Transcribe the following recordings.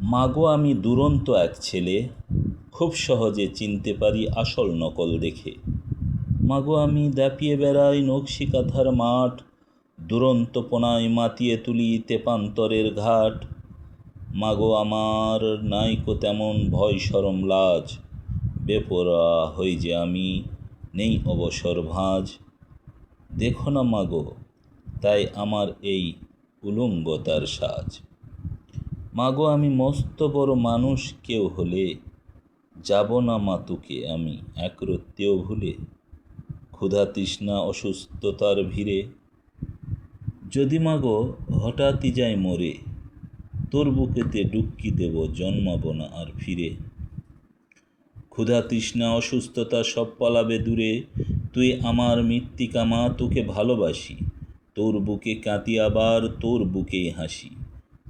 মাগো আমি দুরন্ত এক ছেলে, খুব সহজে চিনতে পারি আসল নকল দেখে। মাগো আমি দাপিয়ে বেড়াই নকশি কাঁথার মাঠ, দুরন্তপনায় মাতিয়ে তুলি তেপান্তরের ঘাট। মাগো আমার নাইকো তেমন ভয় শরম লাজ, বেপরোয়া হই যে আমি, নেই অবসর ভাঁজ। দেখো না মাগো তাই আমার এই উলঙ্গতার সাজ। মাগো আমি মস্ত বড় মানুষ কেউ হলে, যাব না মা তোকে আমি একরত্তিও ভুলে। ক্ষুধা তৃষ্ণা অসুস্থতার ভিড়ে, যদি মাগো হঠাৎই যাই মরে, তোর বুকেতে ডুবকি দেব জন্মাব না আর ফিরে। ক্ষুধা তৃষ্ণা অসুস্থতা সব পালাবে দূরে, তুই আমার মৃত্তিকা মা তোকে ভালোবাসি, তোর বুকে কাঁদি আবার তোর বুকেই হাসি।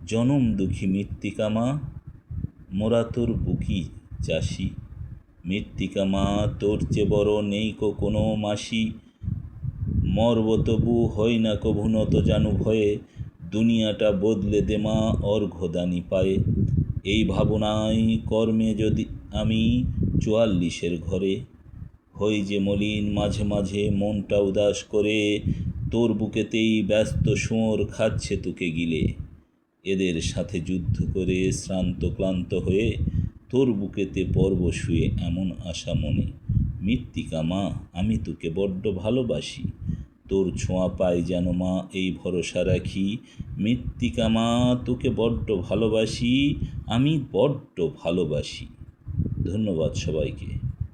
জনম দুঃখী মৃত্তিকা মা, মোরা তোর বুকি চাষি। মৃত্তিকা মা তোর চেয়ে বড় নেই কো কোনো মাসি, মরব তবু হই না কভু নত জানু ভয়ে, দুনিয়াটা বদলে দে মা অর্ঘ্যদানি পায়ে। এই ভাবনায় কর্মে যদি আমি ৪৪ ঘরে, হই যে মলিন মাঝে মাঝে মনটা উদাস করে, তোর বুকেতেই ব্যস্ত শুঁয়োর খাচ্ছে তোকে গিলে। এদের সাথে যুদ্ধ করে শ্রান্ত ক্লান্ত হয়ে, তোর বুকেতে পর্ব শুয়ে এমন আশা মনে। মৃত্তিকা মা আমি তোকে বড্ড ভালোবাসি, তোর ছোঁয়া পাই যেন মা এই ভরসা রাখি। মৃত্তিকা মা তোকে বড্ড ভালোবাসি, আমি বড্ড ভালোবাসি। ধন্যবাদ সবাইকে।